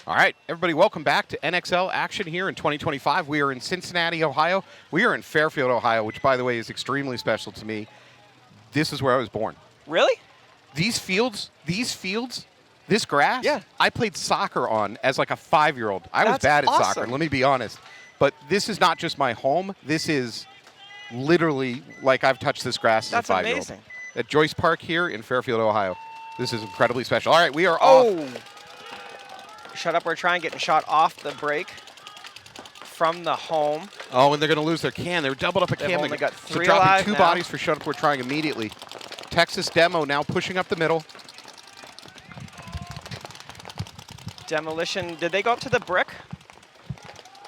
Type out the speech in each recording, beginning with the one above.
All right, everybody, welcome back to NXL action here in 2025. We are in Cincinnati, Ohio. We are in Fairfield, Ohio, which, by the way, is extremely special to me. This is where I was born. Really? These fields, this grass, Yeah. I played soccer on as like a 5-year-old. I was That's bad at awesome. soccer, let me be honest. But this is not just my home. This is literally like I've touched this grass as a 5-year-old. That's amazing. At Joyce Park here in Fairfield, Ohio. This is incredibly special. All right, we are off. Oh! Shut up, we're trying getting shot off the break from the home. Oh, and they're going to lose their can. They're doubled up a They've can. only got So 3 dropping alive 2 now. bodies for shut up. We're trying immediately. Texas Demo now pushing up the middle. Demolition, did they go up to the brick?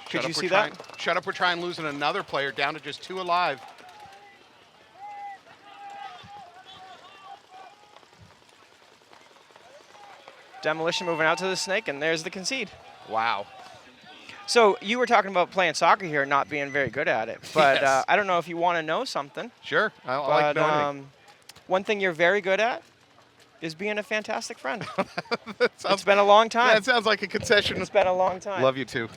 Could you see that? Shut up, we're trying losing another player down to just 2 alive. Demolition moving out to the snake, and there's the concede. Wow. So you were talking about playing soccer here, not being very good at it. But Yes. I don't know if you want to know something. Sure, I But like knowing one thing you're very good at is being a fantastic friend. it. It's been a long time. That sounds like a concession. It's been a long time. Love you too.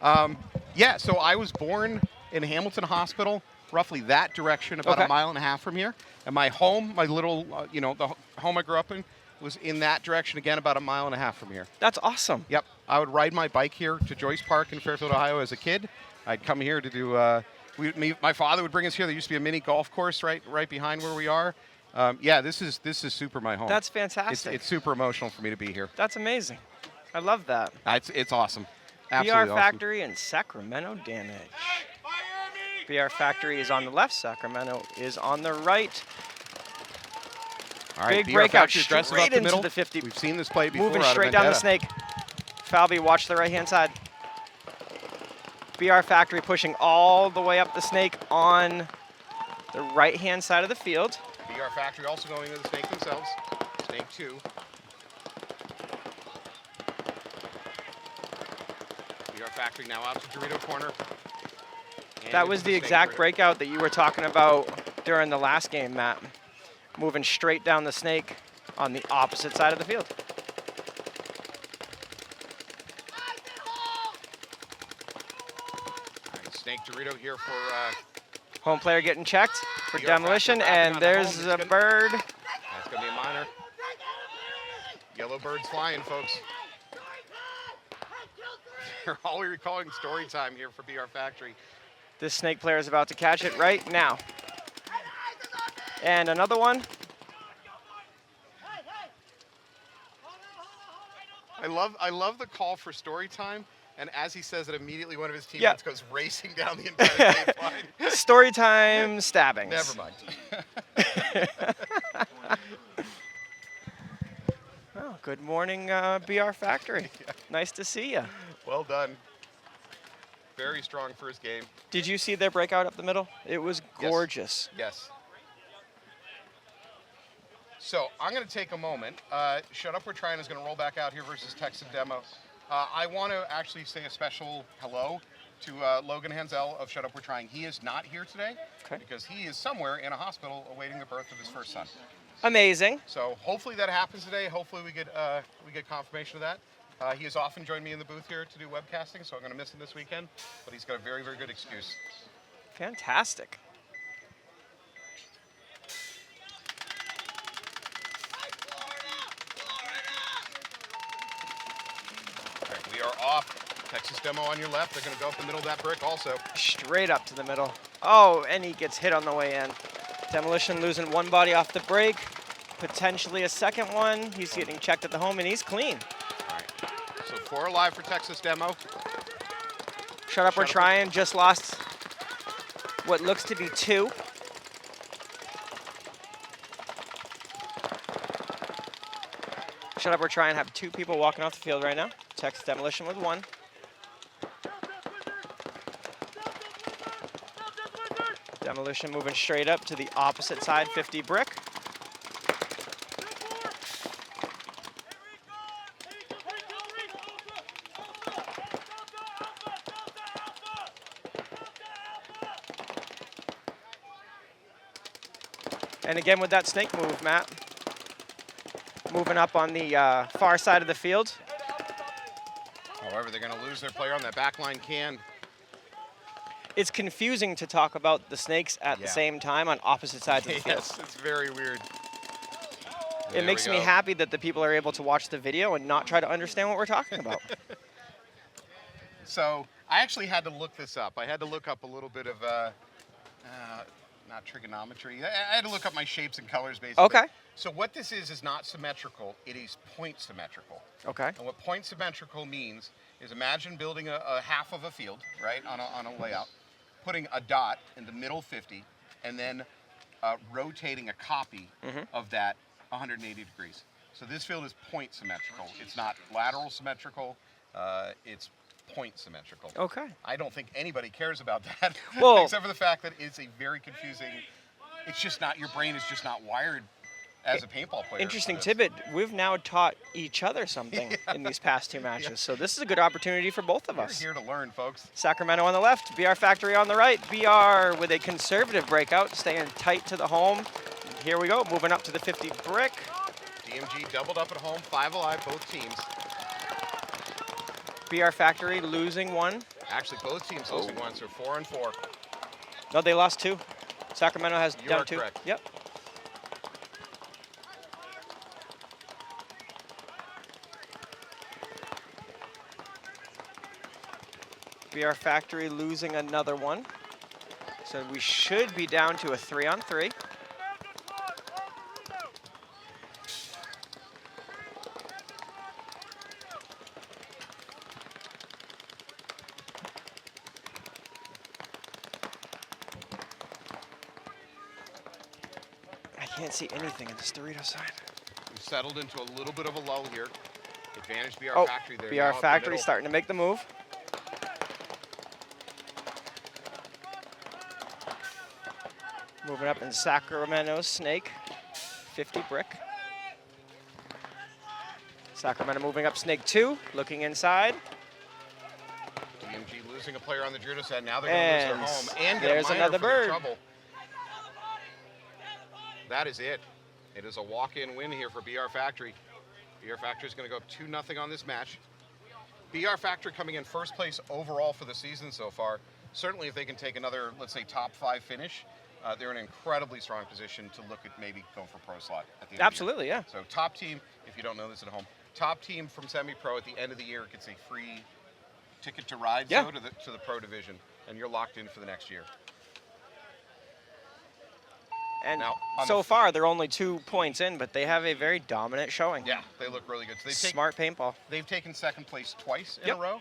Yeah, so I was born in Hamilton Hospital, roughly that direction, about Okay. a mile and a half from here. And my home, my little, the home I grew up in, was in that direction again, about a mile and a half from here. That's awesome. Yep, I would ride my bike here to Joyce Park in Fairfield, Ohio as a kid. I'd come here to do, my father would bring us here. There used to be a mini golf course right behind where we are. Yeah, this is super my home. That's fantastic. It's super emotional for me to be here. That's amazing. I love that. It's awesome. BR Absolutely awesome. Factory and Sacramento Damage. BR Factory is on the left. Sacramento is on the right. All right, Big BR breakout Factory aggressive straight up the into middle. the 50. We've seen this play before. Moving out of straight down the Vendetta. snake. Falvey, watch the right-hand side. BR Factory pushing all the way up the snake on the right-hand side of the field. BR Factory also going into the snake themselves. Snake 2. BR Factory now out to Dorito corner. And That into was the snake exact Dorito. breakout that you were talking about during the last game, Matt. Moving straight down the snake on the opposite side of the field. All right, snake Dorito here for Home player getting checked for BR demolition, Factory wrapping and on the there's home. a It's bird. That's going to be a minor. Yellow birds flying, folks. They're all recalling story time here for BR Factory. This snake player is about to catch it right now. And another one. I love the call for story time, and as he says it, immediately one of his teammates goes racing down the entire tape line. Story time stabbings. Never mind. Oh, good morning, BR Factory. Nice to see you. Well done. Very strong first game. Did you see their breakout up the middle? It was gorgeous. Yes. So I'm going to take a moment. Shut Up, We're Trying is going to roll back out here versus Texas Demo. I want to actually say a special hello to Logan Hansel of Shut Up, We're Trying. He is not here today because he is somewhere in a hospital awaiting the birth of his first son. Amazing. So hopefully that happens today. Hopefully we get confirmation of that. He has often joined me in the booth here to do webcasting, so I'm going to miss him this weekend. But he's got a very, very good excuse. Fantastic. All right, we are off. Texas Demo on your left. They're going to go up the middle of that brick also. Straight up to the middle. Oh, and he gets hit on the way in. Demolition losing one body off the break. Potentially a second one. He's getting checked at the home, and he's clean. All right. So 4 alive for Texas Demo. Shut up, we're trying. Just lost what looks to be 2. Shut up, we're trying. Have 2 people walking off the field right now. Texas Demolition with 1. Demolition moving straight up to the opposite side, 50 brick. And again with that snake move, Matt. Moving up on the far side of the field. However, they're going to lose their player on that back line can. It's confusing to talk about the snakes at the same time on opposite sides of the field. Yes, it's very weird. It makes me happy that the people are able to watch the video and not try to understand what we're talking about. So I actually had to look this up. I had to look up a little bit of, not trigonometry. I had to look up my shapes and colors, basically. Okay. So what this is not symmetrical. It is point symmetrical. Okay. And what point symmetrical means is imagine building a half of a field, right, on a layout, putting a dot in the middle 50, and then rotating a copy of that 180 degrees. So this field is point symmetrical. It's not lateral symmetrical. It's point symmetrical. Okay. I don't think anybody cares about that, Well, except for the fact that it's a very confusing. It's just not, your brain is just not wired as a paintball player. Interesting tidbit. We've now taught each other something in these past 2 matches. So this is a good opportunity for both of us. We're here to learn, folks. Sacramento on the left, BR Factory on the right. BR with a conservative breakout, staying tight to the home. Here we go, moving up to the 50 brick. DMG doubled up at home, 5 alive, both teams. BR Factory losing 1. Actually, both teams losing 1, so 4 and 4. No, they lost 2. Sacramento has You down are 2. correct. Yep. BR Factory losing another 1. So we should be down to a 3-on-3. I can't see anything in this Dorito side. We've settled into a little bit of a lull here. Advantage BR Oh, Factory there. BR Factory starting to make the move. Moving up in Sacramento's Snake, 50 brick. Sacramento moving up Snake 2, looking inside. DMG losing a player on the Judo set. Now they're going to lose their home and get there's a minor another for their bird. trouble. That is it. It is a walk-in win here for BR Factory. BR Factory is going to go up 2-0 on this match. BR Factory coming in first place overall for the season so far. Certainly if they can take another, let's say, top 5 finish, they're in an incredibly strong position to look at maybe going for pro slot at the end Absolutely, of the year. yeah. So top team, if you don't know this at home, top team from semi-pro at the end of the year gets a free ticket to ride to the pro division, and you're locked in for the next year. And Now, so far, they're only 2 points in, but they have a very dominant showing. Yeah, they look really good. So Smart paintball. They've taken second place twice in a row.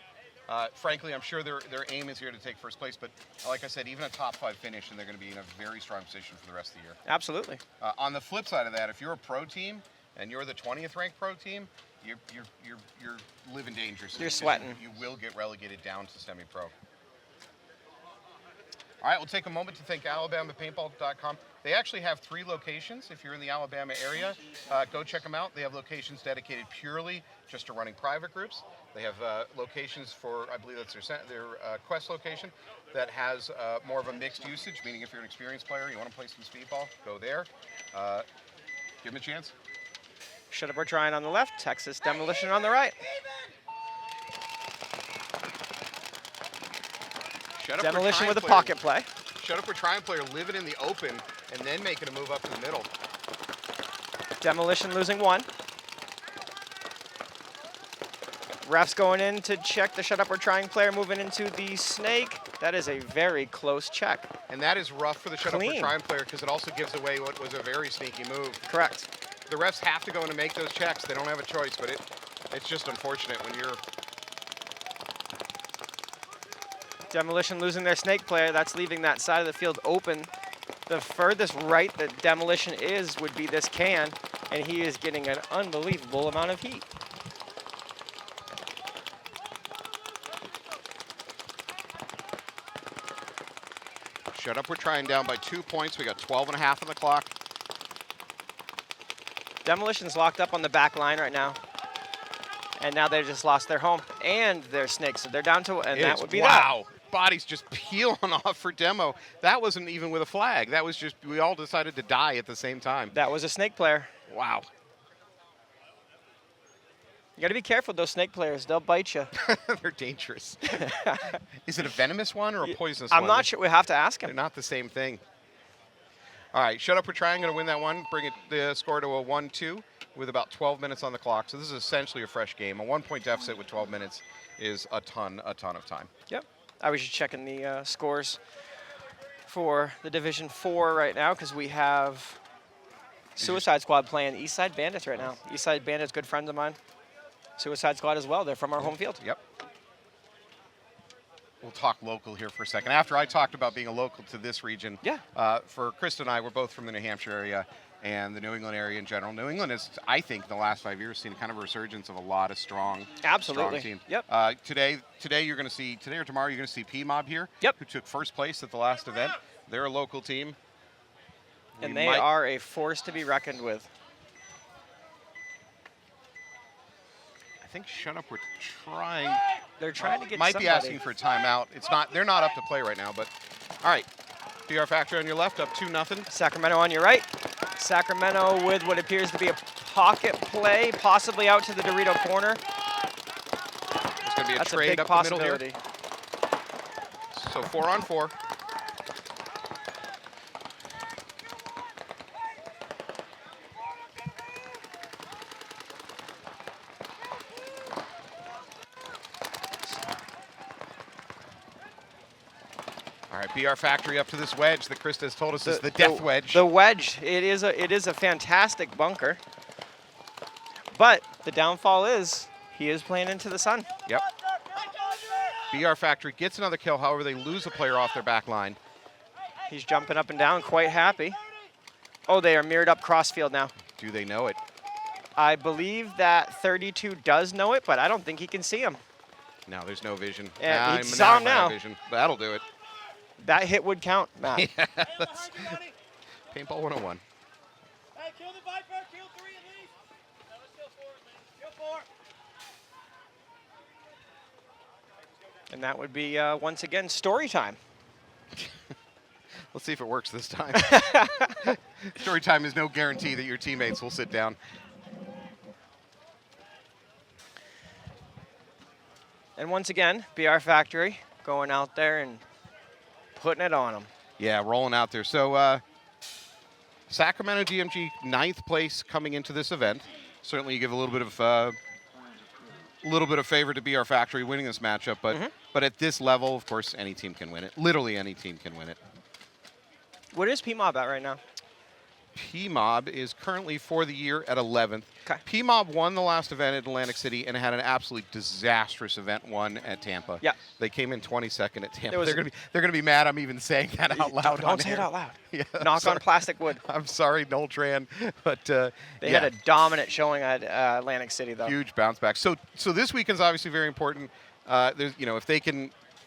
Frankly, I'm sure their aim is here to take first place, but like I said, even a top 5 finish, and they're going to be in a very strong position for the rest of the year. Absolutely. On the flip side of that, if you're a pro team and you're the 20th ranked pro team, you're living dangerously. You're sweating. You will get relegated down to semi-pro. All right, we'll take a moment to thank AlabamaPaintball.com. They actually have 3 locations. If you're in the Alabama area, go check them out. They have locations dedicated purely just to running private groups. They have locations for, I believe that's their Quest location, that has more of a mixed usage, meaning if you're an experienced player, you want to play some speedball, go there. Give them a chance. Shut Up or Trying on the left, Texas Demolition on the right. Demolition with a pocket play. Shut Up or Try and player living in the open and then making a move up to the middle. Demolition losing 1. Refs going in to check the Shut Up or Trying player moving into the Snake. That is a very close check. And that is rough for the Shut Up or Try player because it also gives away what was a very sneaky move. Correct. The refs have to go in and make those checks. They don't have a choice, but it's just unfortunate when you're... Demolition losing their Snake player. That's leaving that side of the field open. The furthest right that Demolition would be this can, and he is getting an unbelievable amount of heat. Shut Up, we're trying down by 2 points. We got 12 and a half on the clock. Demolition's locked up on the back line right now. And now they just lost their home and their Snake, so they're down to, and that would be that. Wow, bodies just peeling off for Demo. That wasn't even with a flag. That was just, we all decided to die at the same time. That was a Snake player. Wow. You got to be careful with those snake players. They'll bite you. They're dangerous. Is it a venomous one or a poisonous one? I'm not sure. We have to ask They're him. not the same thing. All right, Shut Up or Try. I'm going to win that one. Bring the score to a 1-2 with about 12 minutes on the clock. So this is essentially a fresh game. A 1-point deficit with 12 minutes is a ton of time. Yep. I was just checking the scores for the Division 4 right now because we have Suicide Squad playing Eastside Bandits right now. Eastside Bandits, good friends of mine. Suicide Squad as well. They're from our home field. Yep. We'll talk local here for a second. After I talked about being a local to this region, Yeah. For Krista and I, we're both from the New Hampshire area and the New England area in general. New England has, I think, in the last 5 years, seen kind of a resurgence of a lot of strong teams. Yep. Today you're going to see, today or tomorrow, you're going to see P-Mob here, Yep. who took first place at the last event. They're a local team. And they are a force to be reckoned with. I think Shut Up, we're trying. They're trying to get Might somebody. be asking for a timeout. It's not. They're not up to play right now. But all right, PR Factory on your left, up 2-0. Sacramento on your right. Sacramento with what appears to be a pocket play, possibly out to the Dorito corner. There's going to be a That's a trade big up the middle here. possibility. So 4-on-4. All right, BR Factory up to this wedge that Krista has told us is the death wedge. The wedge. It is a fantastic bunker. But the downfall is he is playing into the sun. Yep. BR Factory gets another kill. However, they lose a player off their back line. He's jumping up and down, quite happy. Oh, they are mirrored up crossfield now. Do they know it? I believe that 32 does know it, but I don't think he can see him. No, there's no vision. Yeah, he I'm saw him not now. Vision. That'll do it. That hit would count, Matt. Yeah, that's Paintball 101. Hey, kill the Viper, kill 3 at least. No, let's kill 4 at least. Kill 4. And that would be, once again, story time. Let's see if it works this time. Story time is no guarantee that your teammates will sit down. And once again, BR Factory going out there and putting it on them. Yeah, rolling out there. So Sacramento DMG 9th place coming into this event. Certainly you give a little bit of favor to BR Factory winning this matchup, but at this level, of course, any team can win it. Literally any team can win it. What is P-Mob at right now? P-Mob is currently for the year at 11th. Okay. P-Mob won the last event at Atlantic City and had an absolutely disastrous event one at Tampa. Yeah. They came in 22nd at Tampa. Was They're gonna be mad I'm even saying that out loud. Don't say it out loud. Yeah, Knock on plastic wood. I'm sorry, Noel Tran, but They had a dominant showing at Atlantic City, though. huge bounce back. So this weekend's obviously very important. There's,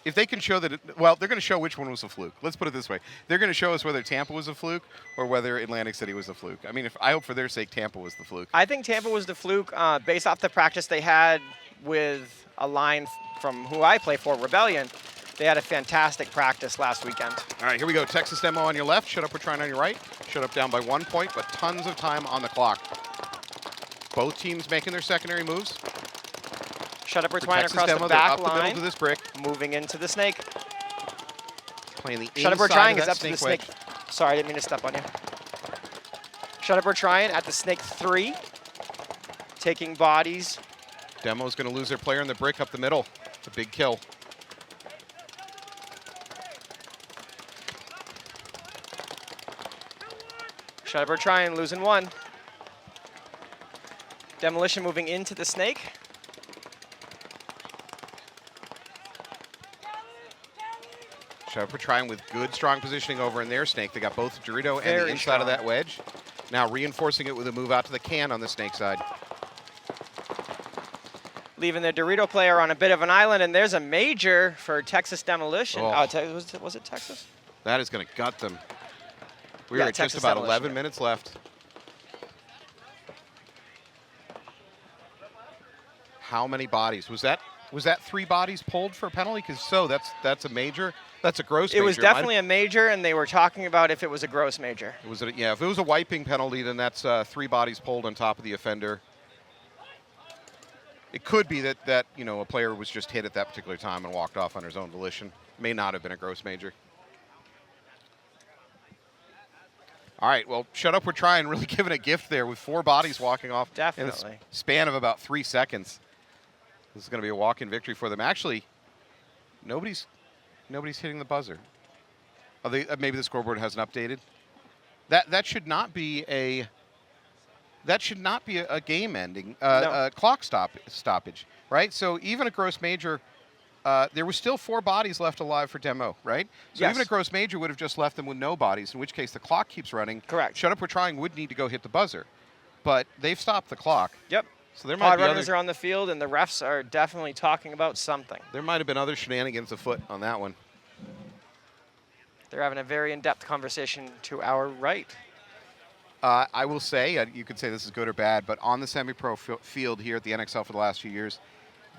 if they can show that, they're going to show which one was a fluke. Let's put it this way. They're going to show us whether Tampa was a fluke or whether Atlantic City was a fluke. I mean, I hope for their sake Tampa was the fluke. I think Tampa was the fluke based off the practice they had with a line from who I play for, Rebellion. They had a fantastic practice last weekend. All right, here we go. Texas demo on your left. Shut Up, we're trying on your right. Shut Up down by 1 point, but tons of time on the clock. Both teams making their secondary moves. Shut Up, we're For trying Texas across demo, the they're back up the middle line, to this brick. moving into the snake. Playing the Shut Up, we're inside trying of is that up to the snake snake. wedge. Sorry, I didn't mean to step on you. Shut Up, we're trying at the snake 3. Taking bodies. Demo's going to lose their player in the brick up the middle. It's a big kill. Shut Up, we're trying, losing 1. Demolition moving into the snake. Shut Up, we're trying with good, strong positioning over in their snake. They got both Dorito and the Very inside of strong. that wedge. Now reinforcing it with a move out to the can on the snake side. Leaving the Dorito player on a bit of an island, and there's a major for Texas Demolition. Oh. Was it Texas? That is going to gut them. We Yeah, are at just Texas about Demolition. 11 minutes left. How many bodies? Was that 3 bodies pulled for a penalty? Because that's a major. That's a gross major. It was definitely a major, and they were talking about if it was a gross major. Yeah, if it was a wiping penalty, then that's 3 bodies pulled on top of the offender. It could be that you know, a player was just hit at that particular time and walked off on his own volition. May not have been a gross major. All right, well, shut up. We're trying. Really giving a gift there with 4 bodies walking off Definitely. in the span of about 3 seconds. This is going to be a walk-in victory for them. Actually, nobody's hitting the buzzer. Maybe the scoreboard hasn't updated. That should not be a game-ending No. clock stoppage, right? So even a gross major, there were still 4 bodies left alive for demo, right? So Yes. even a gross major would have just left them with no bodies, in which case the clock keeps running. Correct. Shut up, we're trying would need to go hit the buzzer, but they've stopped the clock. Yep. So there might Odd be runners are on the field, and the refs are definitely talking about something. there might have been other shenanigans afoot on that one. They're having a very in-depth conversation to our right. I will say, you could say this is good or bad, but on the semi-pro field here at the NXL for the last few years,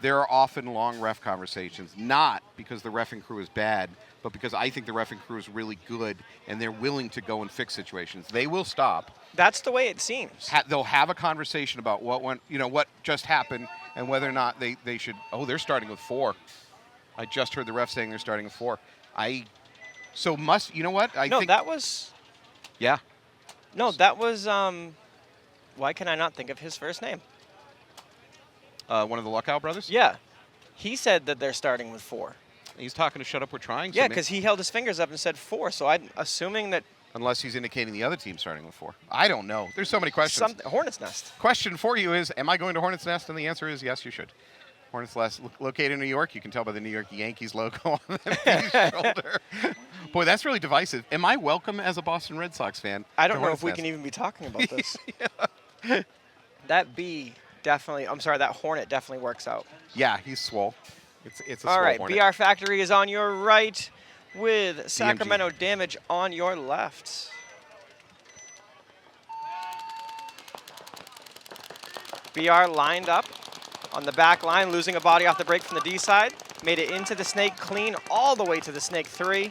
there are often long ref conversations, not because the reffing crew is bad, but because I think the reffing crew is really good and they're willing to go and fix situations. They will stop. That's the way it seems. They'll have a conversation about what just happened and whether or not they should. Oh, they're starting with 4. I just heard the ref saying they're starting with 4. You know what? That was. Yeah. No, that was. Why can I not think of his first name? One of the Luckow brothers? Yeah. He said that they're starting with 4. He's talking to Shut Up, We're Trying. Yeah, because he held his fingers up and said 4. So I'm assuming that. Unless he's indicating the other team starting with 4. I don't know. There's so many questions. Hornet's Nest. Question for you is, am I going to Hornet's Nest? And the answer is yes, you should. Hornet's Nest, located in New York. You can tell by the New York Yankees logo on the shoulder. Boy, that's really divisive. Am I welcome as a Boston Red Sox fan? I don't to know Hornet's if we Nest? can even be talking about this. That bee definitely, that Hornet definitely works out. Yeah, he's swole. It's a All swole right, Hornet. BR Factory is on your right with Sacramento Damage on your left. BR lined up on the back line, losing a body off the break from the D side. Made it into the snake clean all the way to the snake 3.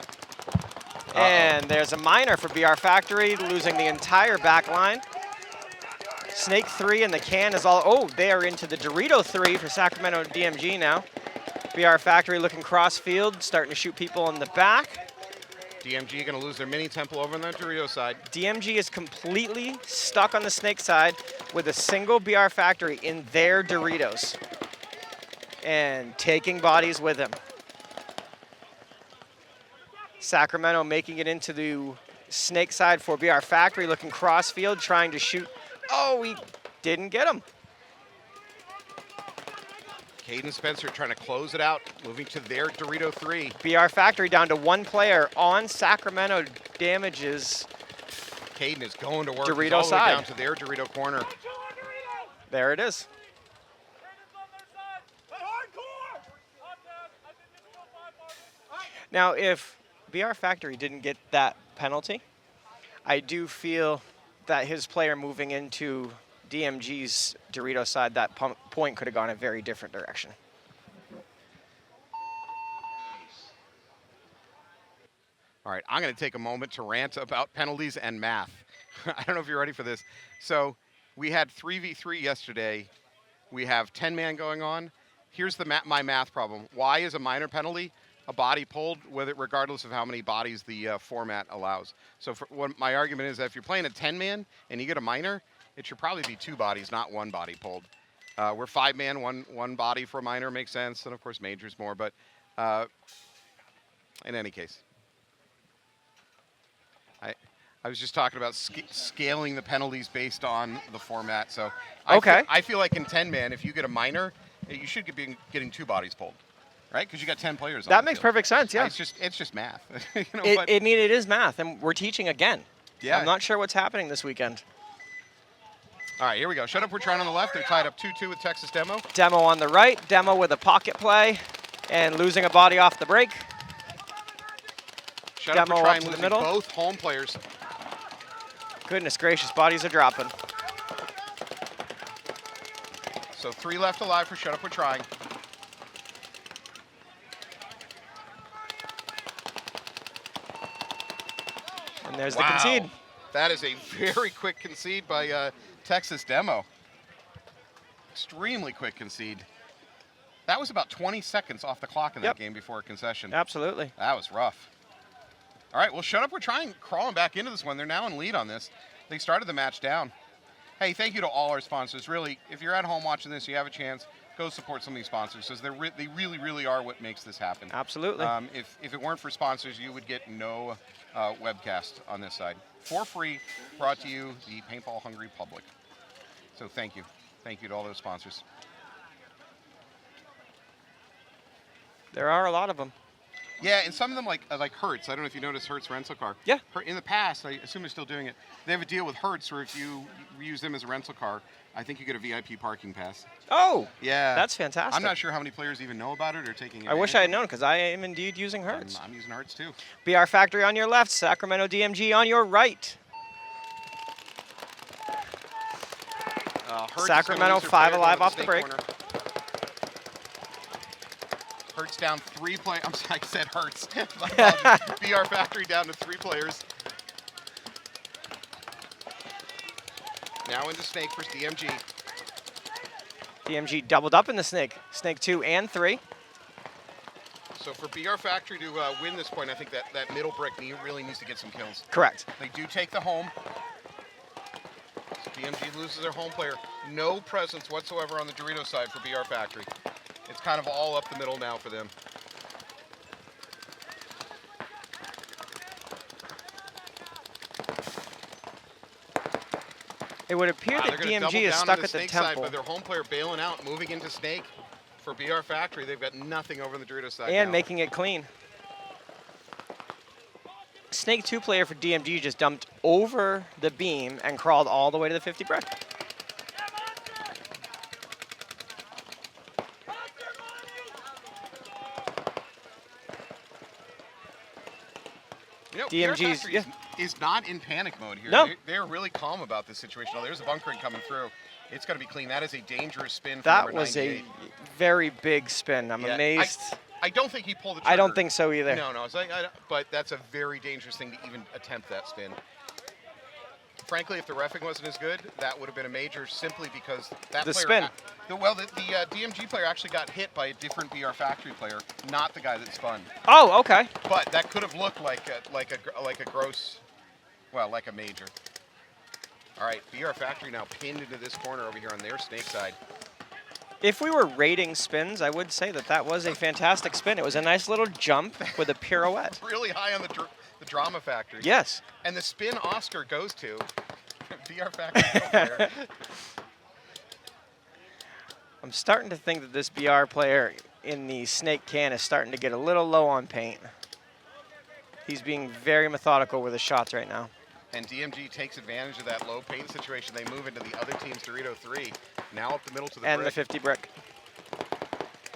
And there's a minor for BR Factory, losing the entire back line. Snake 3 and the can is all, they are into the Dorito 3 for Sacramento DMG now. BR Factory looking cross field, starting to shoot people in the back. DMG going to lose their mini temple over on the Dorito side. DMG is completely stuck on the snake side with a single BR Factory in their Doritos and taking bodies with him. Sacramento making it into the snake side for BR Factory, looking cross field, trying to shoot. Oh, he didn't get him. Caden Spencer trying to close it out, moving to their Dorito 3. BR Factory down to 1 player on Sacramento Damages. Caden is going to work. Dorito He's all the way side. down to their Dorito corner. There it is. Now, if BR Factory didn't get that penalty, I do feel that his player moving into DMG's Dorito side, that point could have gone a very different direction. All right, I'm going to take a moment to rant about penalties and math. I don't know if you're ready for this. So we had 3v3 yesterday. We have 10-man going on. Here's my math problem. Why is a minor penalty a body pulled, regardless of how many bodies the format allows? So what my argument is that if you're playing a 10-man and you get a minor, it should probably be 2 bodies, not 1 body pulled. We're 5-man, one body for a minor makes sense, and of course majors more. But in any case, I was just talking about scaling the penalties based on the format. So I feel like in 10-man, if you get a minor, you should be getting 2 bodies pulled, right? Because you got 10 players. That makes perfect sense. Yeah, it's just math. You know, it is math, and we're teaching again. Yeah. I'm not sure what's happening this weekend. All right, here we go. Shut up, we're trying on the left. They're tied up 2-2 with Texas Demo. Demo on the right. Demo with a pocket play and losing a body off the break. Shut up, Demo we're up trying to the losing middle. both home players. Goodness gracious, bodies are dropping. So 3 left alive for Shut Up, We're Trying. And there's the concede. That is a very quick concede by Texas Demo. Extremely quick concede. That was about 20 seconds off the clock in that Yep. game before a concession. Absolutely. That was rough. All right, well, Shut Up, we're trying crawling back into this one. They're now in lead on this. They started the match down. Hey, thank you to all our sponsors. Really, if you're at home watching this, you have a chance, go support some of these sponsors because they really, really are what makes this happen. Absolutely. If it weren't for sponsors, you would get no webcast on this side. For free, brought to you, the paintball hungry public. So thank you. Thank you to all those sponsors. There are a lot of them. Yeah, and some of them like Hertz. I don't know if you noticed Hertz rental car. Yeah. In the past, I assume they're still doing it. They have a deal with Hertz where if you use them as a rental car, I think you get a VIP parking pass. Oh, Yeah. that's fantastic. I'm not sure how many players even know about it or taking it. I wish I had known because I am indeed using Hertz. I'm using Hertz too. BR Factory on your left, Sacramento DMG on your right. Hertz is gonna Sacramento, lose their 5 player alive going off to the snake break. corner. Hertz down 3 players. I'm sorry, I said Hertz. My apologies. BR Factory down to 3 players. Now into Snake for DMG. DMG doubled up in the snake. Snake 2 and 3. So for BR Factory to win this point, I think that middle brick really needs to get some kills. Correct. They do take the home. So DMG loses their home player. No presence whatsoever on the Dorito side for BR Factory. It's kind of all up the middle now for them. It would appear They're that gonna double DMG is down on stuck the at the Snake side, temple but their home player bailing out, moving into Snake for BR Factory. They've got nothing over on the Dorito side and now. making it clean. Snake 2 player for DMG just dumped over the beam and crawled all the way to the 50 brick. You know, DMG's BR Factory is not in panic mode here. No. They're really calm about this situation. Oh, there's a bunkering coming through. It's going to be clean. That is a dangerous spin for That number was 98. a very big spin. I'm Yeah, amazed. I don't think he pulled the trigger. I don't think so either. No, it's like, but that's a very dangerous thing to even attempt that spin. Frankly, if the reffing wasn't as good, that would have been a major simply because that The player... spin. The DMG player actually got hit by a different BR Factory player, not the guy that spun. Oh, okay. But that could have looked like a gross, well, like a major. All right, BR Factory now pinned into this corner over here on their snake side. If we were rating spins, I would say that that was a fantastic spin. It was a nice little jump with a pirouette. Really high on the drama factory. Yes. And the spin Oscar goes to BR Factory player. I'm starting to think that this BR player in the snake can is starting to get a little low on paint. He's being very methodical with his shots right now. And DMG takes advantage of that low paint situation. They move into the other team's Dorito 3. Now up the middle to the And brick. the 50 brick.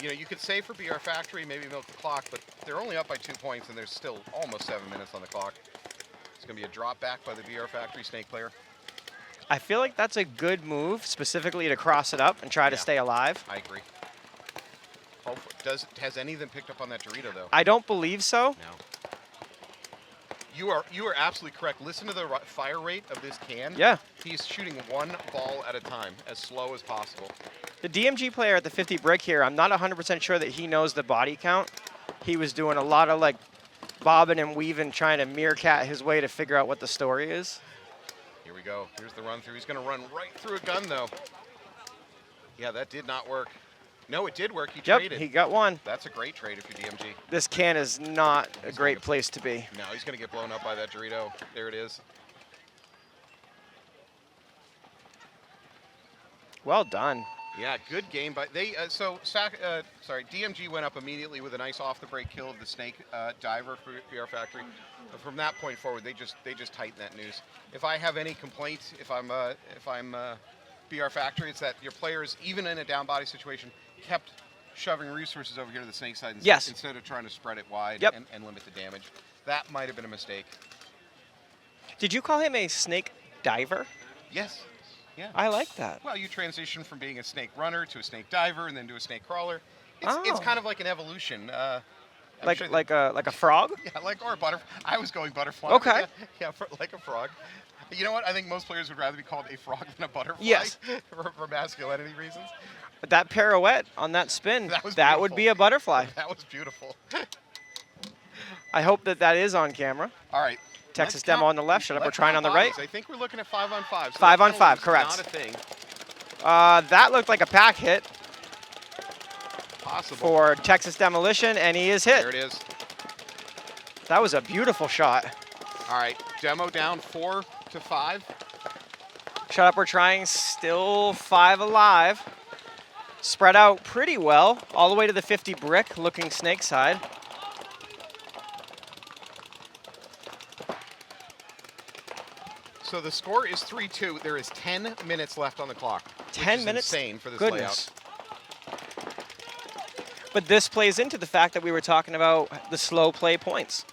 You know, you could say for BR Factory, maybe milk the clock, but they're only up by 2 points, and there's still almost 7 minutes on the clock. It's going to be a drop back by the BR Factory snake player. I feel like that's a good move, specifically to cross it up and try to Yeah. stay alive. I agree. Has any of them picked up on that Dorito, though? I don't believe so. No. You are absolutely correct. Listen to the fire rate of this can. Yeah. He's shooting 1 ball at a time, as slow as possible. The DMG player at the 50 brick here, I'm not 100% sure that he knows the body count. He was doing a lot of like bobbing and weaving, trying to meerkat his way to figure out what the story is. Here we go. Here's the run through. He's going to run right through a gun, though. Yeah, that did not work. No, it did work. He Yep, traded. he got one. That's a great trade if you're DMG. This can is not a He's great gonna- place to be. No, he's going to get blown up by that Dorito. There it is. Well done. Yeah, good game. But they DMG went up immediately with a nice off the break kill of the snake diver for BR Factory. But from that point forward, they just tighten that noose. If I have any complaints, if I'm BR Factory, it's that your players, even in a down body situation, kept shoving resources over here to the snake side Yes. instead of trying to spread it wide Yep. and limit the damage. That might have been a mistake. Did you call him a snake diver? Yes. Yeah. I like that. Well, you transition from being a snake runner to a snake diver and then to a snake crawler. It's Oh. kind of like an evolution. I'm Like sure like a frog? yeah, like or a butterfly. I was going butterfly. Okay. Yeah, like a frog. You know what? I think most players would rather be called a frog than a butterfly. Yes. for masculinity reasons. But that pirouette on that spin, That was that would beautiful. be a butterfly. That was beautiful. I hope that that is on camera. All right. Texas let's demo count- on the left, shut up, we're let's trying count on the right. bodies. I think we're looking at 5-on-5. So 5 on 5, penalties is correct. Not a thing. That looked like a pack hit Possible. for Texas Demolition, and he is hit. There it is. That was a beautiful shot. All right. Demo down 4-5. Shut up, we're trying, still 5 alive. Spread out pretty well, all the way to the 50 brick, looking snake side. So the score is 3-2. There is 10 minutes left on the clock. 10 which is minutes? insane for this Goodness. But this plays into the fact that we were talking about the slow play points.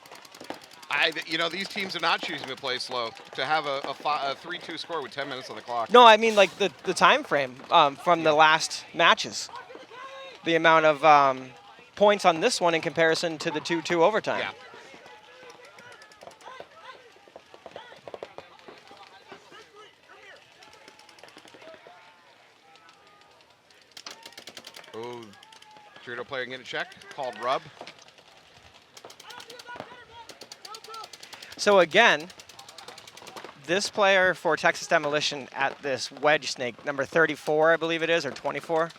These teams are not choosing to play slow. To have a 3-2 score with 10 minutes on the clock. No, I mean like the time frame from the last matches. The amount of points on this one in comparison to the 2-2 overtime. Yeah. Oh, Dorito player getting a check. Called rub. So again, this player for Texas Demolition at this wedge snake, number 34, I believe it is, or 24.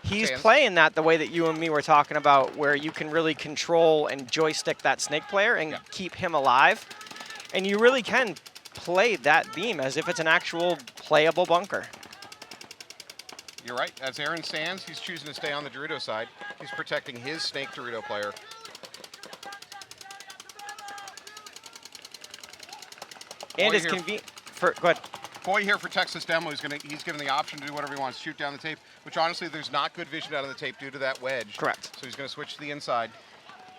He's Sands. playing that the way that you and me were talking about, where you can really control and joystick that snake player and keep him alive. And you really can play that beam as if it's an actual playable bunker. You're right. That's Aaron Sands. He's choosing to stay on the Dorito side. He's protecting his snake Dorito player. And Boy it's here- convenient for, go ahead. Boy here for Texas Demo, he's given the option to do whatever he wants, shoot down the tape, which honestly there's not good vision out of the tape due to that wedge. Correct. So he's going to switch to the inside.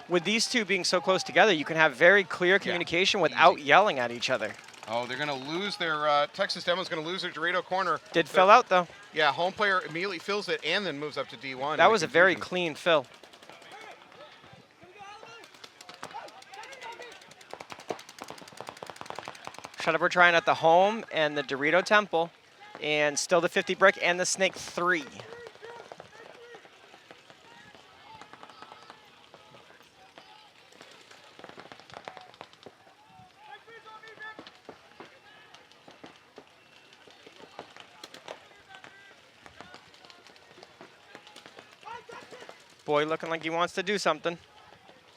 With these two being so close together, you can have very clear communication without yelling at each other. Oh, they're going to lose their, Texas Demo's going to lose their Dorito corner. Did fill out though. Yeah, home player immediately fills it and then moves up to D1. That was a very clean fill. Shut up, we're trying at the home and the Dorito Temple, and still the 50 brick and the snake 3. Boy looking like he wants to do something.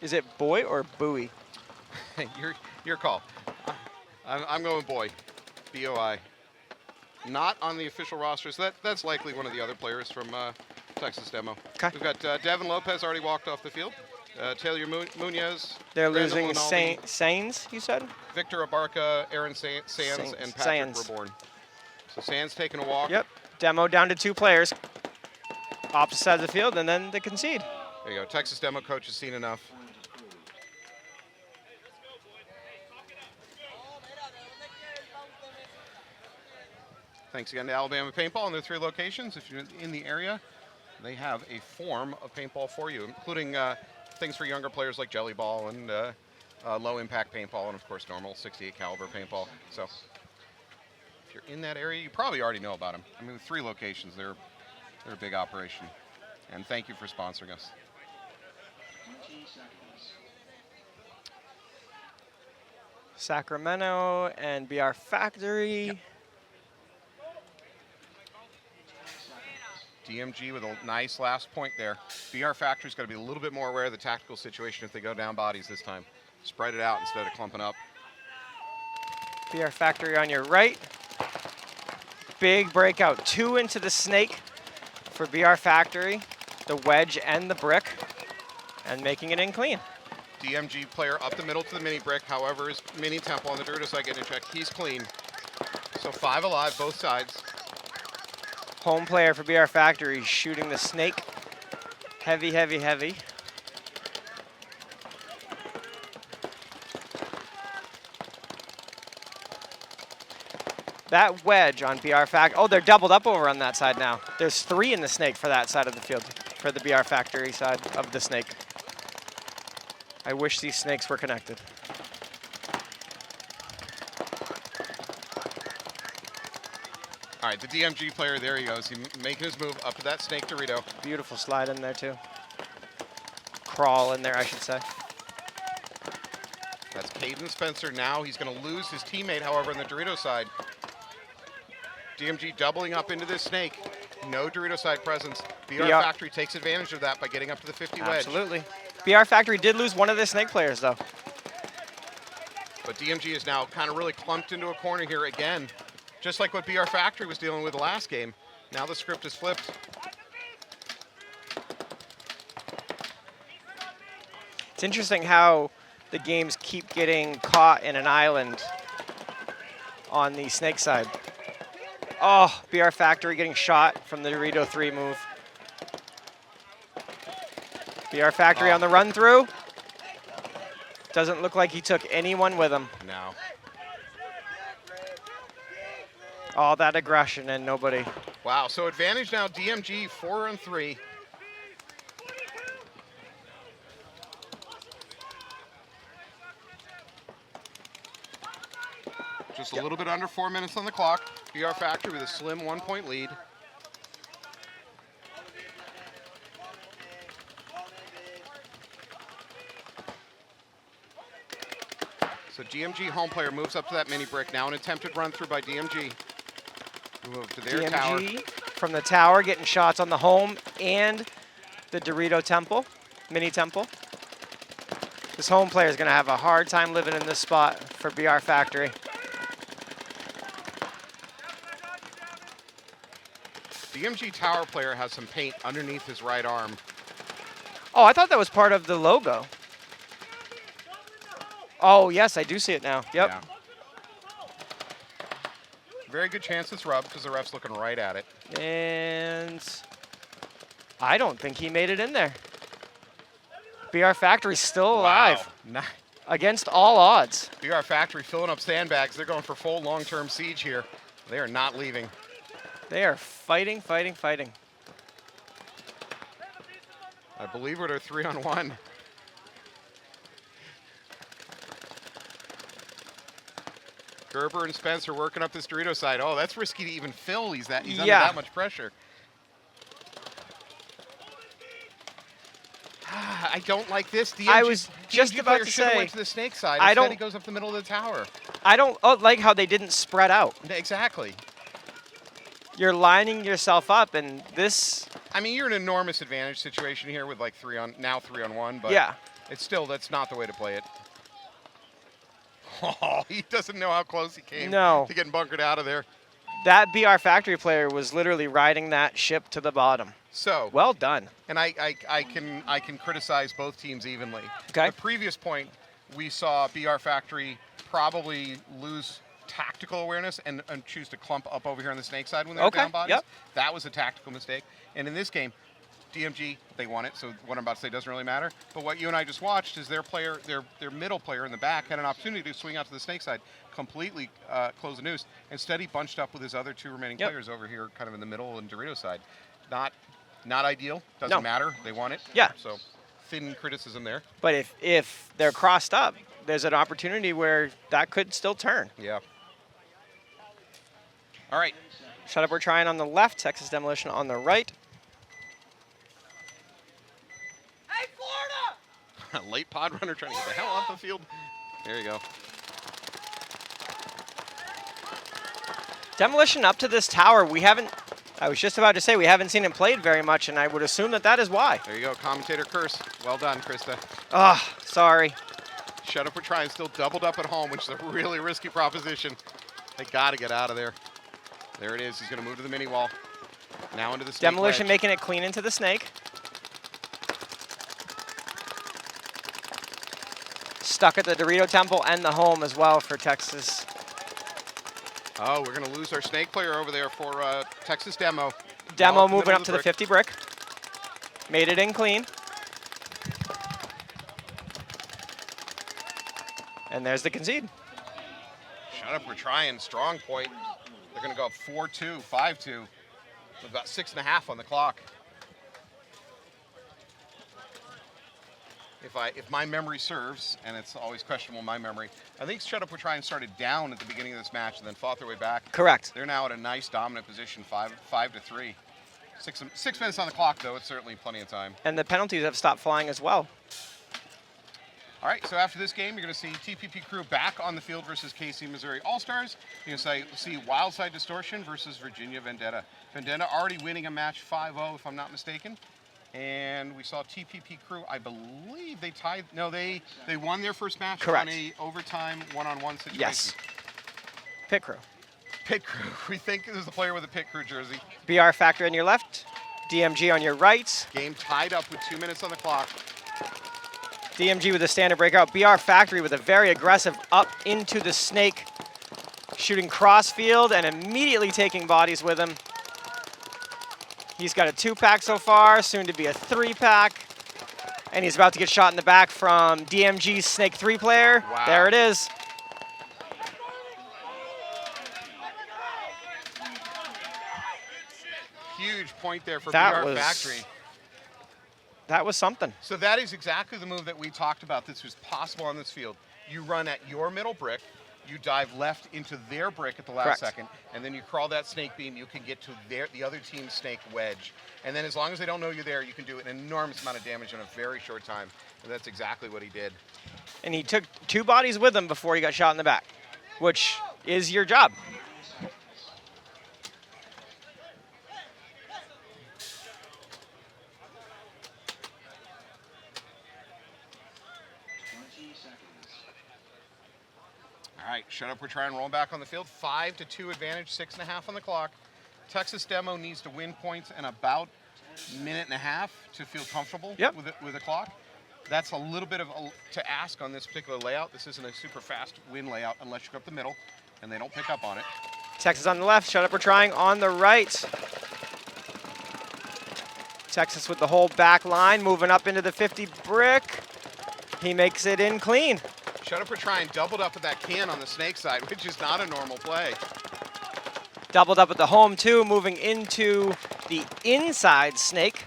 Is it boy or buoy? your call. I'm going boy. B-O-I. Not on the official roster, so that's likely one of the other players from Texas Demo. Okay. We've got Devin Lopez already walked off the field. Taylor Munoz. They're Brandon losing Rinaldi, Sains, you said? Victor Abarca, Aaron Sands, and Patrick Sands. Reborn. So Sands taking a walk. Yep. Demo down to 2 players. Opposite side of the field, and then they concede. There you go. Texas Demo coach has seen enough. Thanks again to Alabama Paintball and their 3 locations. If you're in the area, they have a form of paintball for you, including things for younger players like Jelly Ball and low impact paintball, and of course normal 68 caliber paintball. So if you're in that area, you probably already know about them. I mean, with 3 locations, they're a big operation. And thank you for sponsoring us. Sacramento and BR Factory. Yep. DMG with a nice last point there. BR Factory's got to be a little bit more aware of the tactical situation if they go down bodies this time. Spread it out instead of clumping up. BR Factory on your right. Big breakout. 2 into the snake for BR Factory. The wedge and the brick. And making it in clean. DMG player up the middle to the mini brick. However, his mini temple on the Dorito side getting a check. He's clean. So 5 alive, both sides. Home player for BR Factory shooting the snake. Heavy, heavy, heavy. That wedge on BR Factory. Oh, they're doubled up over on that side now. There's 3 in the snake for that side of the field, for the BR Factory side of the snake. I wish these snakes were connected. All right, the DMG player, there he goes. He's making his move up to that snake Dorito. Beautiful slide in there, too. Crawl in there, I should say. That's Caden Spencer now. He's going to lose his teammate, however, on the Dorito side. DMG doubling up into this snake. No Dorito side presence. BR Factory takes advantage of that by getting up to the 50 wedge. Absolutely. BR Factory did lose one of their snake players, though. But DMG is now kind of really clumped into a corner here again. Just like what BR Factory was dealing with the last game. Now the script is flipped. It's interesting how the games keep getting caught in an island on the snake side. Oh, BR Factory getting shot from the Dorito 3 move. BR Factory on the run through. Doesn't look like he took anyone with him. No. All that aggression and nobody. Wow, so advantage now, DMG 4-3. Just a little bit under 4 minutes on the clock. BR Factory with a slim 1-point lead. So DMG home player moves up to that mini brick. Now an attempted run through by DMG. Move to their tower. DMG from the tower getting shots on the home and the Dorito temple, mini temple. This home player is going to have a hard time living in this spot for BR Factory. DMG tower player has some paint underneath his right arm. Oh, I thought that was part of the logo. Oh, yes, I do see it now. Yep. Yeah. Very good chance it's rubbed because the ref's looking right at it. And I don't think he made it in there. BR Factory's still alive. Wow. Against all odds. BR Factory filling up sandbags. They're going for full long-term siege here. They are not leaving. They are fighting, fighting, fighting. I believe we're at a 3-on-1. Gerber and Spencer working up this Dorito side. Oh, that's risky to even fill. He's under that much pressure. I don't like this. I was just about to say, went to the snake side. Instead, he goes up the middle of the tower. I don't like how they didn't spread out. Exactly. You're lining yourself up, and this. I mean, you're in an enormous advantage situation here with like 3-on-1, but yeah, it's still, that's not the way to play it. Oh, he doesn't know how close he came to getting bunkered out of there. That BR Factory player was literally riding that ship to the bottom. So well done. And I can criticize both teams evenly. Okay. The previous point, we saw BR Factory probably lose tactical awareness and choose to clump up over here on the snake side when they were down bodies. Yep. That was a tactical mistake. And in this game, DMG, they won it, so what I'm about to say doesn't really matter. But what you and I just watched is their player, their middle player in the back had an opportunity to swing out to the snake side, completely close the noose. Instead, he bunched up with his other two remaining players over here, kind of in the middle and Dorito side. Not ideal. Doesn't matter. They won it. Yeah. So thin criticism there. But if they're crossed up, there's an opportunity where that could still turn. Yeah. All right. Shut up, we're trying on the left, Texas Demolition on the right. Hey, Florida! Late pod runner trying to get the hell off the field. There you go. Demolition up to this tower, I was just about to say we haven't seen him played very much, and I would assume that is why. There you go, commentator curse. Well done, Krista. Ah, sorry. Shut up, we're trying. Still doubled up at home, which is a really risky proposition. They got to get out of there. There it is. He's going to move to the mini wall. Now into the snake Demolition wedge. making it clean into the snake. Stuck at the Dorito Temple and the home as well for Texas. Oh, we're going to lose our snake player over there for Texas Demo. Demo moving up to the 50 brick. Made it in clean. And there's the concede. Shut up, we're trying. Strong point. They're going to go up 4-2, 5-2. With about 6.5 on the clock. if my memory serves, and it's always questionable my memory, I think Shut Up We're Trying started down at the beginning of this match and then fought their way back. Correct. They're now at a nice dominant position, 5-3. 6 minutes on the clock, though. It's certainly plenty of time. And the penalties have stopped flying as well. All right, so after this game, you're going to see TPP Crew back on the field versus KC Missouri All-Stars. You're going to see Wildside Distortion versus Virginia Vendetta. Vendetta already winning a match 5-0, if I'm not mistaken. And we saw TPP Crew, I believe they tied. No, they won their first match. Correct. On a overtime one-on-one situation. Yes. Pit Crew. Pit Crew. We think there's a player with a Pit Crew jersey. BR Factory on your left. DMG on your right. Game tied up with 2 minutes on the clock. DMG with a standard breakout. BR Factory with a very aggressive up into the snake. Shooting crossfield and immediately taking bodies with him. He's got a 2-pack so far, soon to be a 3-pack. And he's about to get shot in the back from DMG's Snake 3 player. Wow. There it is. Huge point there for That BR was- Factory. That was something. So that is exactly the move that we talked about. This was possible on this field. You run at your middle brick, you dive left into their brick at the last Correct. second, and then you crawl that snake beam, you can get to the other team's snake wedge. And then as long as they don't know you're there, you can do an enormous amount of damage in a very short time. And that's exactly what he did. And he took 2 bodies with him before he got shot in the back, which is your job. All right, Shut Up, we're trying, rolling back on the field. 5-2 advantage, 6.5 on the clock. Texas Demo needs to win points in about a minute and a half to feel comfortable Yep. with the clock. That's a little bit of to ask on this particular layout. This isn't a super fast win layout unless you go up the middle, and they don't pick up on it. Texas on the left, Shut Up, we're trying on the right. Texas with the whole back line, moving up into the 50 brick. He makes it in clean. Shut Up, we're trying, doubled up with that can on the snake side, which is not a normal play. Doubled up at the home too, moving into the inside snake.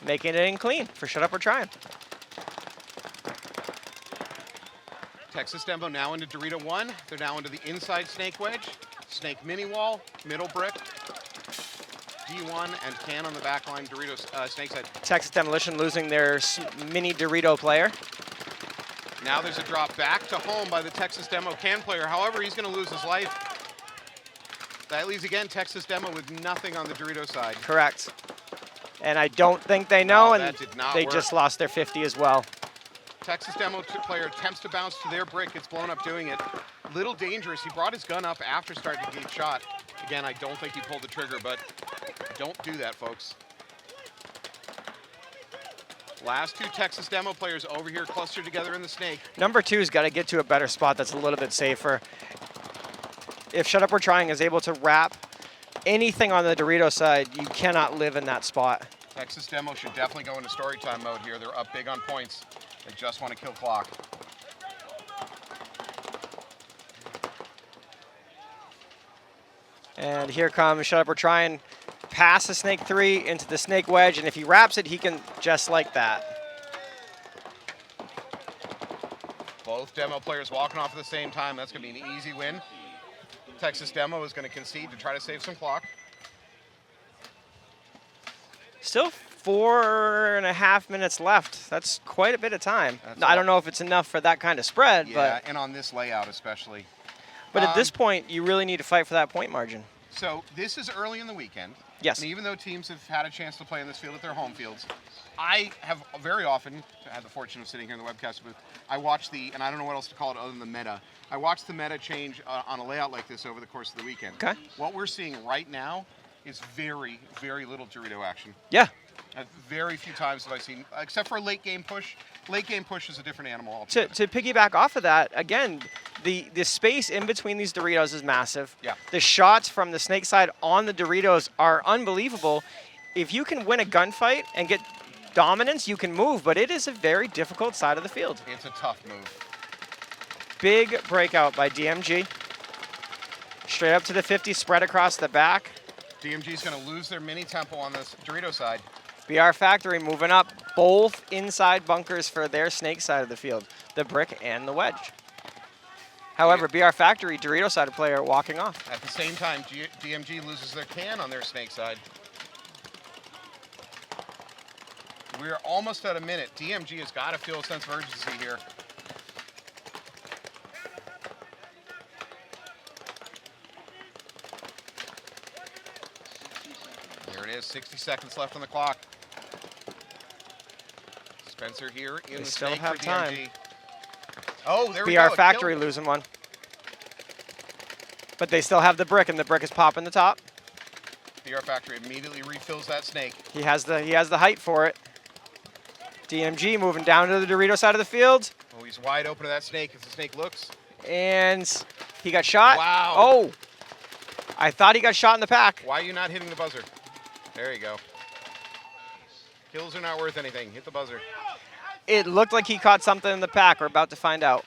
Making it in clean for Shut Up, we're trying. Texas Demo now into Dorito 1. They're now into the inside snake wedge. Snake mini wall, middle brick. D1 and can on the back line, Doritos snake side. Texas Demolition losing their mini Dorito player. Now there's a drop back to home by the Texas Demo can player. However, he's going to lose his life. That leaves again Texas Demo with nothing on the Dorito side. Correct. And I don't think they know, No, and that did not they work. just lost their 50 as well. Texas Demo player attempts to bounce to their brick, gets blown up doing it. Little dangerous. He brought his gun up after starting to get shot. Again, I don't think he pulled the trigger, but don't do that, folks. Last 2 Texas Demo players over here clustered together in the snake. Number 2's got to get to a better spot that's a little bit safer. If Shut Up, we're trying is able to wrap anything on the Dorito side, you cannot live in that spot. Texas Demo should definitely go into story time mode here. They're up big on points. They just want to kill clock. And here comes Shut Up, we're trying. Pass the snake 3 into the snake wedge, and if he wraps it, he can just like that. Both Demo players walking off at the same time. That's going to be an easy win. Texas Demo is going to concede to try to save some clock. Still 4.5 minutes left. That's quite a bit of time. That's I a don't lot. know if it's enough for that kind of spread, Yeah, and on this layout especially. but at this point, you really need to fight for that point margin. So this is early in the weekend. Yes. And even though teams have had a chance to play in this field at their home fields, I have very often had the fortune of sitting here in the webcast booth. I watch and I don't know what else to call it other than the meta. I watch the meta change on a layout like this over the course of the weekend. Okay. What we're seeing right now is very, very little Dorito action. Yeah. Very few times have I seen, except for a late game push. Late game push is a different animal altogether. To piggyback off of that, again, the space in between these Doritos is massive. Yeah. The shots from the snake side on the Doritos are unbelievable. If you can win a gunfight and get dominance, you can move, but it is a very difficult side of the field. It's a tough move. Big breakout by DMG. Straight up to the 50, spread across the back. DMG's going to lose their mini tempo on this Dorito side. BR Factory moving up, both inside bunkers for their snake side of the field, the brick and the wedge. However, BR Factory, Dorito side player walking off. At the same time, DMG loses their can on their snake side. We're almost at a minute. DMG has got to feel a sense of urgency here. There it is, 60 seconds left on the clock. Spencer here in They the still snake have for time. DMG. Oh, there we go. BR Factory losing one. But they still have the brick, and the brick is popping the top. BR Factory immediately refills that snake. He has the height for it. DMG moving down to the Dorito side of the field. Oh, he's wide open to that snake as the snake looks. And he got shot. Wow. Oh, I thought he got shot in the pack. Why are you not hitting the buzzer? There you go. Kills are not worth anything. Hit the buzzer. It looked like he caught something in the pack. We're about to find out.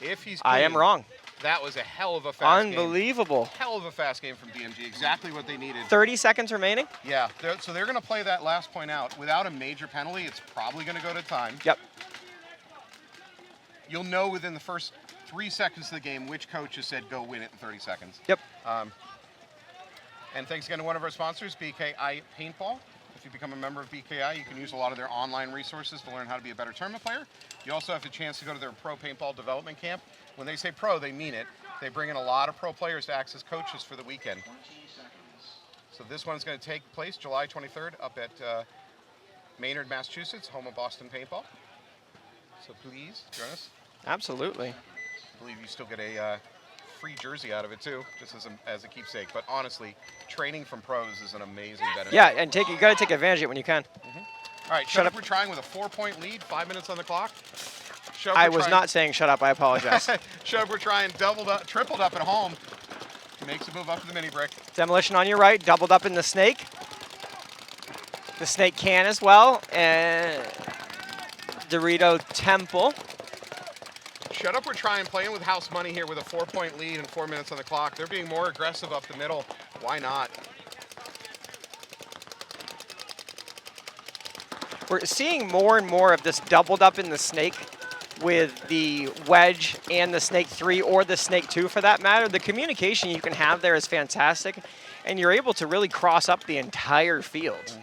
If he's I am clean, wrong. That was a hell of a fast game. Unbelievable. Hell of a fast game from DMG. Exactly what they needed. 30 seconds remaining. Yeah, so they're going to play that last point out. Without a major penalty, it's probably going to go to time. Yep. You'll know within the first 3 seconds of the game which coach has said go win it in 30 seconds. Yep. And thanks again to one of our sponsors, BKI Paintball. If you become a member of BKI, you can use a lot of their online resources to learn how to be a better tournament player. You also have the chance to go to their pro paintball development camp. When they say pro, they mean it. They bring in a lot of pro players to act as coaches for the weekend. So this one's going to take place July 23rd up at Maynard, Massachusetts, home of Boston Paintball. So please join us. Absolutely. I believe you still get a free jersey out of it too, just as a keepsake. But honestly, training from pros is an amazing benefit. Yeah, and you got to take advantage of it when you can. All right, shut up. We're trying with a 4-point lead, 5 minutes on the clock. I was not saying shut up. I apologize. Shut up. We're trying tripled up at home. Makes a move up to the mini brick. Demolition on your right, doubled up in the snake. The snake can as well, and Dorito Temple. Shut up. We're trying playing with house money here with a 4-point lead and 4 minutes on the clock. They're being more aggressive up the middle. Why not? We're seeing more and more of this doubled up in the snake with the wedge and the snake 3 or the snake 2 for that matter. The communication you can have there is fantastic, and you're able to really cross up the entire field.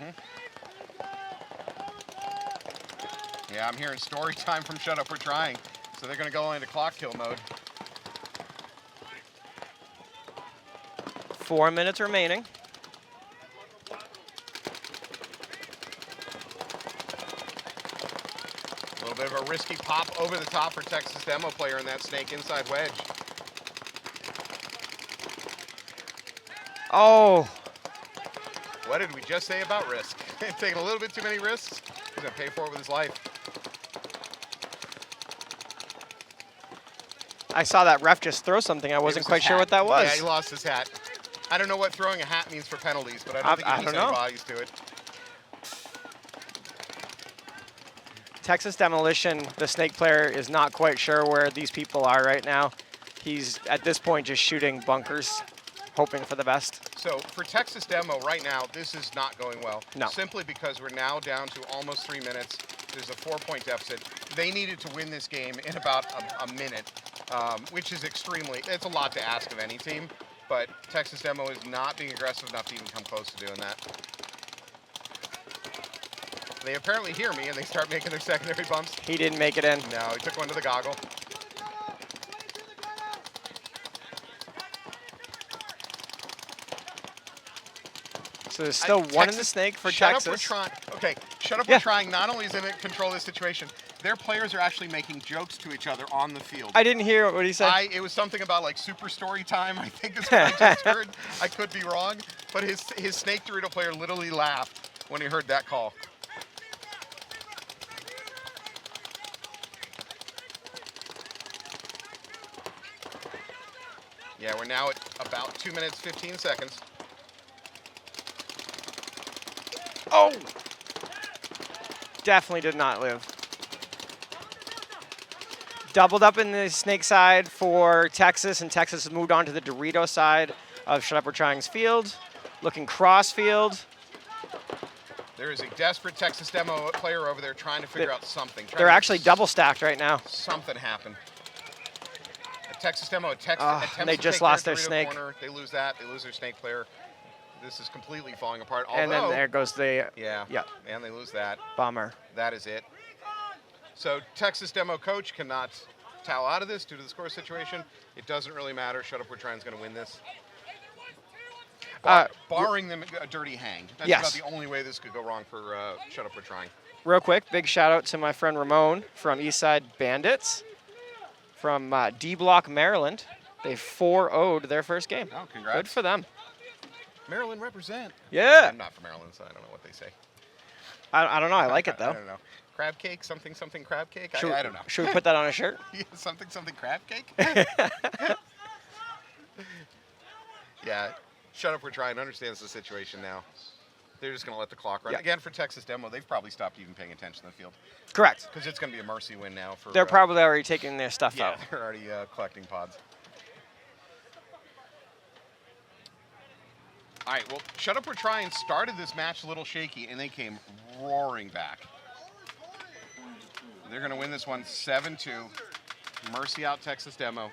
Yeah, I'm hearing story time from Shut Up, We're Trying. So they're going to go into clock kill mode. 4 minutes remaining. A little bit of a risky pop over the top for Texas demo player in that snake inside wedge. Oh. What did we just say about risk? Taking a little bit too many risks. He's going to pay for it with his life. I saw that ref just throw something. I wasn't quite sure what that was. Yeah, he lost his hat. I don't know what throwing a hat means for penalties, but I don't think it means any values to it. Texas Demolition, the snake player, is not quite sure where these people are right now. He's, at this point, just shooting bunkers, hoping for the best. So for Texas Demo right now, this is not going well. No. Simply because we're now down to almost 3 minutes. There's a 4-point deficit. They needed to win this game in about a minute, which is it's a lot to ask of any team. But Texas Demo is not being aggressive enough to even come close to doing that. They apparently hear me and they start making their secondary bumps. He didn't make it in. No, he took one to the goggle. So there's still one in the snake for Texas. Shut Up, We're Trying not only is in control of this situation, their players are actually making jokes to each other on the field. I didn't hear what he said. It was something about like super story time, I think is what I just heard. I could be wrong, but his Snake Dorito player literally laughed when he heard that call. Yeah, we're now at about 2 minutes, 15 seconds. Oh! Definitely did not live. Doubled up in the snake side for Texas, and Texas has moved on to the Dorito side of Shut Up, We're Trying's field. Looking cross field. There is a desperate Texas Demo player over there trying to figure out something. They're actually double stacked right now. Something happened. A Texas Demo attempts they to just take lost their their Dorito snake. corner. They lose that. They lose their snake player. This is completely falling apart. And then Although- there goes the Yeah. And they lose that. bummer. That is it. So Texas Demo coach cannot towel out of this due to the score situation. It doesn't really matter. Shut Up, We're Trying is going to win this. Barring them a dirty hang. That's Yes. about the only way this could go wrong for Shut Up, We're Trying. Real quick, big shout out to my friend Ramon from Eastside Bandits from D Block, Maryland. They 4-0'd their first game. Oh, congrats. Good for them. Maryland represent. Yeah. I'm not from Maryland, so I don't know what they say. I don't know. I like it, I though. don't know. Crab cake, something, something crab cake? Should, I don't know. Should we put that on a shirt? Yeah, something, something crab cake? Yeah. Shut Up, We're Trying understands the situation now. They're just going to let the clock run. Yeah. Again, for Texas Demo, they've probably stopped even paying attention to the field. Correct. Because it's going to be a mercy win now. For They're probably already taking their stuff Yeah, out. they're already collecting pods. All right, well, Shut Up, We're Trying started this match a little shaky, and they came roaring back. They're going to win this one 7-2. Mercy out Texas Demo.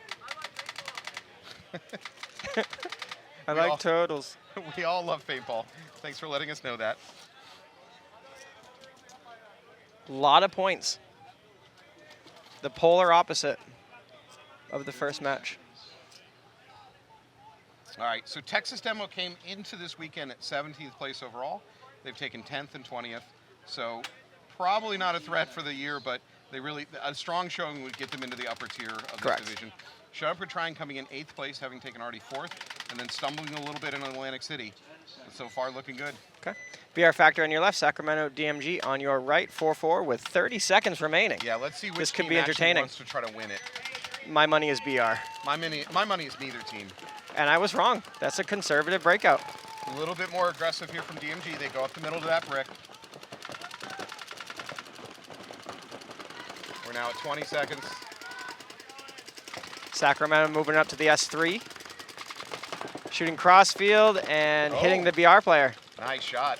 I We all- like turtles. We all love paintball. Thanks for letting us know that. A lot of points. The polar opposite of the first match. All right, so Texas Demo came into this weekend at 17th place overall. They've taken 10th and 20th, so probably not a threat for the year, but a strong showing would get them into the upper tier of this Correct. division. Shut Up, We're Trying coming in 8th place, having taken already 4th, and then stumbling a little bit in Atlantic City. But so far, looking good. Okay. BR Factor on your left, Sacramento DMG on your right, 4-4 with 30 seconds remaining. Yeah, let's see which This could team be actually entertaining. wants to try to win it. My money is BR. My money is neither team. And I was wrong. That's a conservative breakout. A little bit more aggressive here from DMG. They go up the middle to that brick. We're now at 20 seconds. Sacramento moving up to the S3. Shooting crossfield and hitting Oh. the BR player. Nice shot.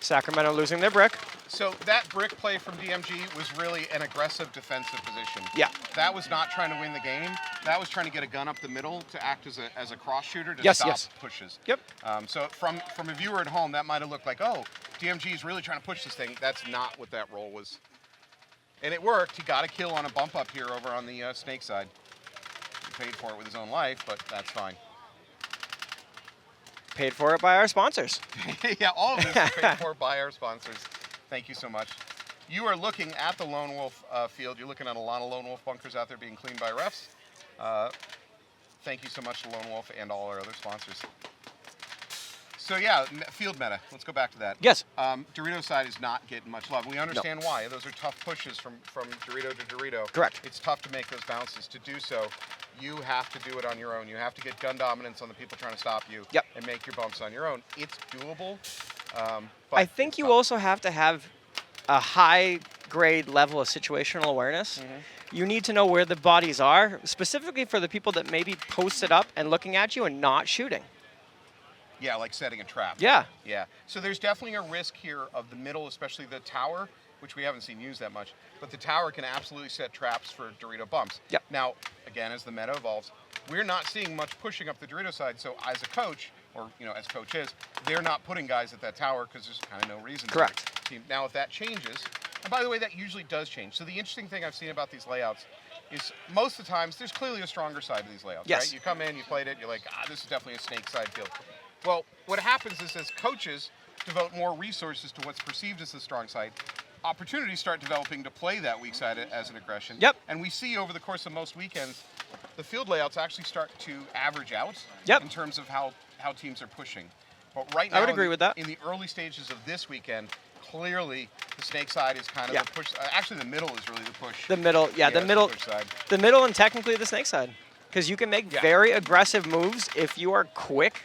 Sacramento losing their brick. So that brick play from DMG was really an aggressive defensive position. Yeah. That was not trying to win the game. That was trying to get a gun up the middle to act as a cross shooter to Yes, stop yes. pushes. Yep. So from a viewer at home, that might have looked like, oh, DMG is really trying to push this thing. That's not what that role was. And it worked. He got a kill on a bump up here over on the snake side. He paid for it with his own life, but that's fine. Paid for it by our sponsors. Yeah, all of this is paid for by our sponsors. Thank you so much. You are looking at the Lone Wolf field. You're looking at a lot of Lone Wolf bunkers out there being cleaned by refs. Thank you so much to Lone Wolf and all our other sponsors. So yeah, field meta. Let's go back to that. Yes. Dorito side is not getting much love. We understand why. Those are tough pushes from Dorito to Dorito. Correct. It's tough to make those bounces. To do so, you have to do it on your own. You have to get gun dominance on the people trying to stop you. Yep. And make your bumps on your own. It's doable. But I think it's you tough. also have to have a high grade level of situational awareness. You need to know where the bodies are, specifically for the people that maybe posted up and looking at you and not shooting. Yeah, like setting a trap. Yeah. Yeah. So there's definitely a risk here of the middle, especially the tower, which we haven't seen used that much. But the tower can absolutely set traps for Dorito bumps. Yep. Now, again, as the meta evolves, we're not seeing much pushing up the Dorito side. So as a coach, or as coach is, they're not putting guys at that tower because there's kind of no reason. Correct. To. Now, if that changes, and by the way, that usually does change. So the interesting thing I've seen about these layouts is most of the times there's clearly a stronger side to these layouts. Yes. Right? You come in, you played it, you're like, this is definitely a snake side field. Well, what happens is as coaches devote more resources to what's perceived as the strong side, opportunities start developing to play that weak side as an aggression. Yep. And we see over the course of most weekends, the field layouts actually start to average out Yep. in terms of how teams are pushing. But right now, I would agree with that. In the early stages of this weekend, clearly the snake side is kind of Yeah. the push. Actually, the middle is really the push. The middle, yeah, the it's middle, push side. the middle, and technically the snake side, because you can make Yeah. very aggressive moves if you are quick,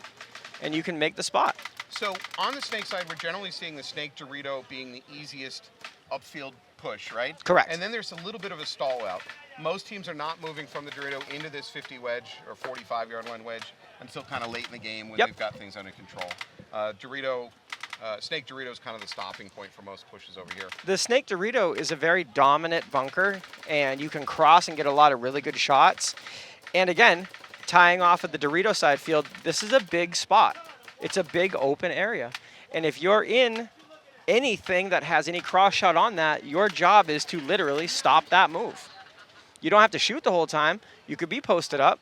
and you can make the spot. So on the snake side, we're generally seeing the snake Dorito being the easiest upfield push, right? Correct. And then there's a little bit of a stall out. Most teams are not moving from the Dorito into this 50 wedge or 45-yard line wedge until kind of late in the game when Yep. they've got things under control. Snake Dorito is kind of the stopping point for most pushes over here. The Snake Dorito is a very dominant bunker, and you can cross and get a lot of really good shots. And again, tying off of the Dorito side field, this is a big spot. It's a big open area. And if you're in anything that has any cross shot on that, your job is to literally stop that move. You don't have to shoot the whole time. You could be posted up.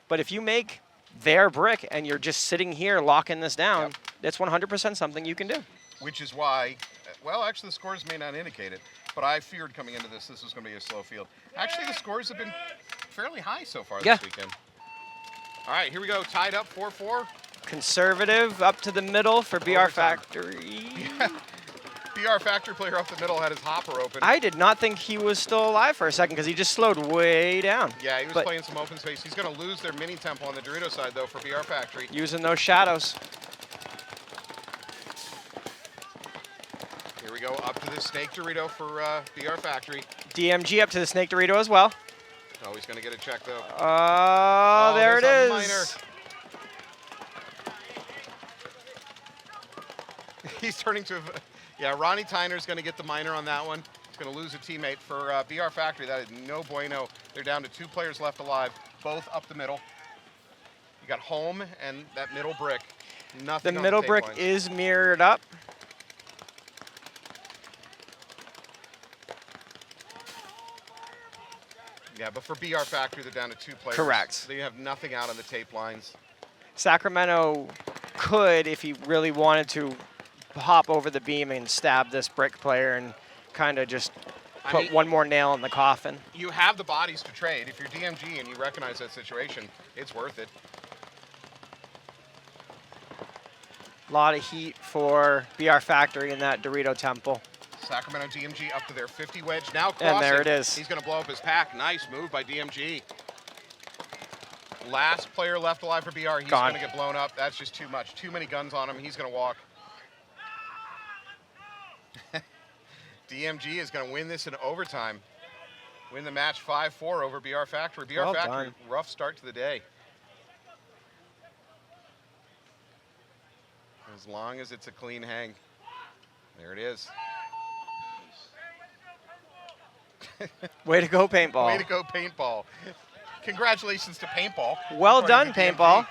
But if you make their brick and you're just sitting here locking this down, Yep. that's 100% something you can do. Which is why, well, actually the scores may not indicate it, but I feared coming into this was going to be a slow field. Actually, the scores have been fairly high so far Yeah. this weekend. All right, here we go. Tied up 4-4. Conservative up to the middle for BR Overtime. Factory. BR Factory player up the middle had his hopper open. I did not think he was still alive for a second because he just slowed way down. Yeah, he was But playing some open space. He's going to lose their mini tempo on the Dorito side, though, for BR Factory. using those shadows. Here we go, up to the Snake Dorito for BR Factory. DMG up to the Snake Dorito as well. Oh, he's going to get a check, though. Oh, there it there's a is. He's turning to, yeah, Ronnie Tyner's going to get the minor on that one. He's going to lose a teammate for BR Factory. That is no bueno. They're down to 2 players left alive, both up the middle. You got home and that middle brick. Nothing The on middle tape brick lines. is mirrored up. Yeah, but for BR Factory, they're down to 2 players. Correct. They have nothing out on the tape lines. Sacramento could, if he really wanted to, hop over the beam and stab this brick player and kind of just I put mean- one more nail in the coffin. You have the bodies to trade. If you're DMG and you recognize that situation, it's worth it. A lot of heat for BR Factory in that Dorito temple. Sacramento DMG up to their 50 wedge. Now crossing. And there it is. He's going to blow up his pack. Nice move by DMG. Last player left alive for BR. He's Gone. going to get blown up. That's just too much. Too many guns on him. He's going to walk. DMG is going to win this in overtime. Win the match 5-4 over BR Factory. BR Well Factory, done. rough start to the day. As long as it's a clean hang. There it is. Way to go, paintball. Way to go, paintball. Congratulations to paintball. Well according done, to DMG. paintball.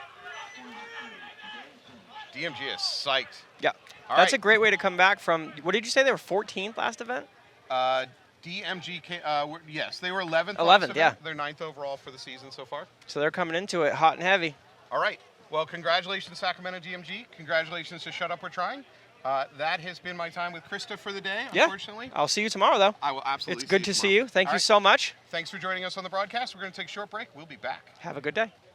DMG is psyched. Yeah. All That's right. a great way to come back from, what did you say, they were 14th last event? DMG, yes, they were 11th. 11th, last event. yeah. They're 9th overall for the season so far. So they're coming into it hot and heavy. All right. Well, congratulations, Sacramento DMG. Congratulations to Shut Up, We're Trying. That has been my time with Krista for the day, Yeah. unfortunately. I'll see you tomorrow, though. I will absolutely It's good to see tomorrow. you. Thank All you right. so much. Thanks for joining us on the broadcast. We're going to take a short break. We'll be back. Have a good day.